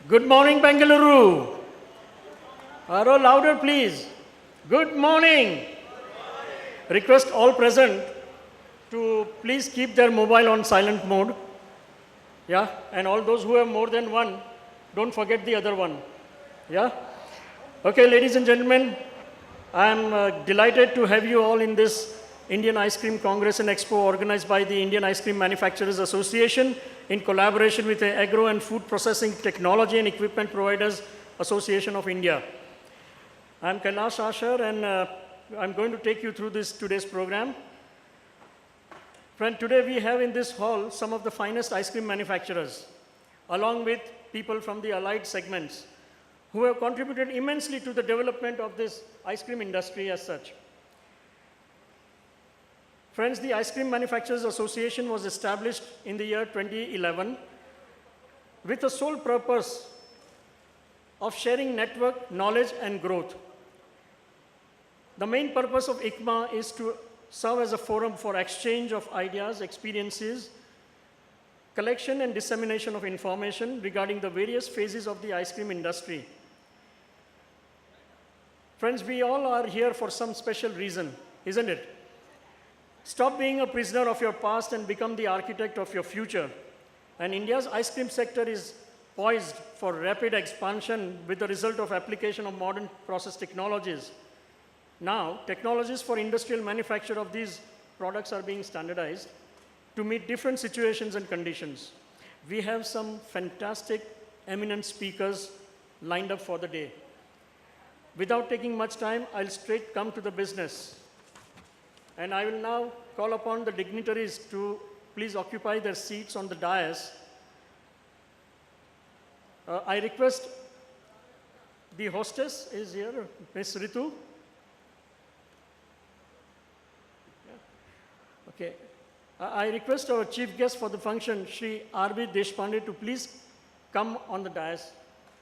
Good morning, Bengaluru. Hello, louder, please. Good morning. Request all present to please keep their mobile on silent mode. Yeah, and all those who have more than one, don't forget the other one. Yeah. Okay, ladies and gentlemen, I'm delighted to have you all in this Indian Ice Cream Congress and Expo organized by the Indian Ice Cream Manufacturers Association in collaboration with the Agro and Food Processing Technology and Equipment Providers Association of India. I'm Kailash Ashar and I'm going to take you through today's program. Friend, today we have in this hall some of the finest ice cream manufacturers, along with people from the allied segments, who have contributed immensely to the development of this ice cream industry as such. Friends, the Ice Cream Manufacturers Association was established in the year 2011 with the sole purpose of sharing network, knowledge, and growth. The main purpose of ICMA is to serve as a forum for exchange of ideas, experiences, collection and dissemination of information regarding the various phases of the ice cream industry. Friends, we all are here for some special reason, isn't it? Stop being a prisoner of your past and become the architect of your future. And India's ice cream sector is poised for rapid expansion with the result of application of modern process technologies. Now, technologies for industrial manufacture of these products are being standardized to meet different situations and conditions. We have some fantastic, eminent speakers lined up for the day. Without taking much time, I'll straight come to the business. And I will now call upon the dignitaries to please occupy their seats on the dais. I request the hostess is here, Ms. Ritu. Yeah. Okay. I request our chief guest for the function, Shri R.B. Deshpande, to please come on the dais.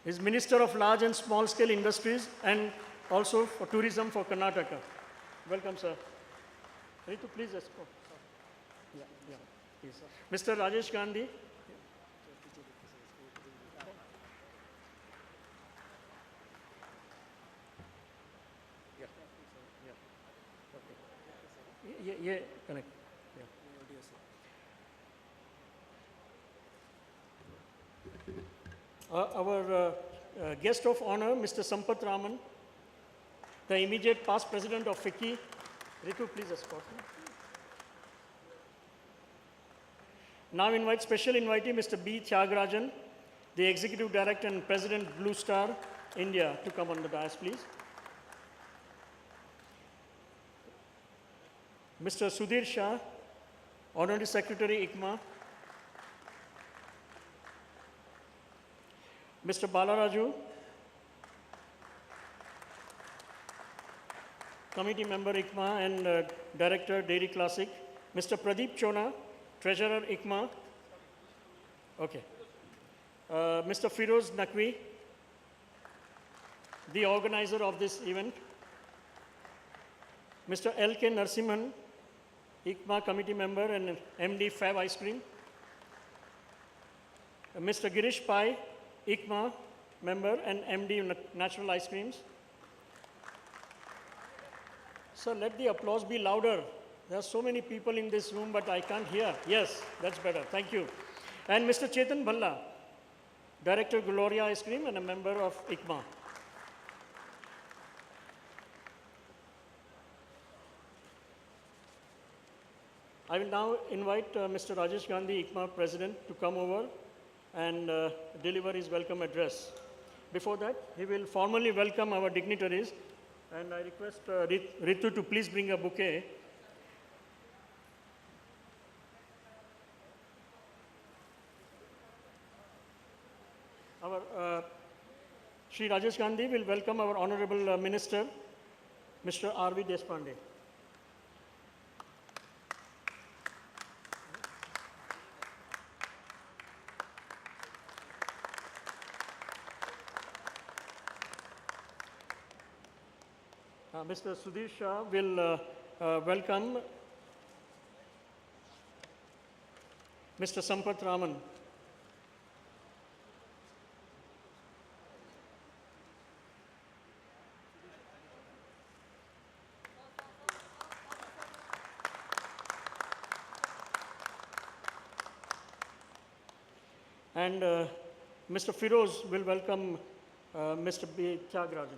He is Minister of Large and Small Scale Industries and also for Tourism for Karnataka. Welcome, sir. Ritu, please escort. Yeah, please. Mr. Rajesh Gandhi. Yeah, connect. Yeah. Our guest of honor, Mr. Sampath Raman, the immediate past president of FICCI. Ritu, please escort me. Now invite special invitee Mr. B. Tyagarajan, the Executive Director and President Blue Star India, to come on the dais, please. Mr. Sudhir Shah, Honorary Secretary, ICMA. Mr. Balaraju, Committee Member, ICMA and Director, Dairy Classic. Mr. Pradeep Chona, Treasurer, ICMA. Okay. Mr. Firoz Naqvi, the organizer of this event. Mr. L.K. Narsimhan, ICMA Committee Member and MD Fab Ice Cream. Mr. Girish Pai, ICMA Member and MD Natural Ice Creams. Sir, let the applause be louder. There are so many people in this room, but I can't hear. Yes, that's better. Thank you. And Mr. Chetan Bhalla, Director, Gloria Ice Cream and a member of ICMA. I will now invite Mr. Rajesh Gandhi, ICMA President, to come over and deliver his welcome address. Before that, he will formally welcome our dignitaries. And I request Ritu to please bring a bouquet. Our Shri Rajesh Gandhi will welcome our Honorable Minister, Mr. R.V. Deshpande. Mr. Sudhir Shah will welcome Mr. Sampath Raman. And Mr. Firoz will welcome Mr. B. Tyagarajan.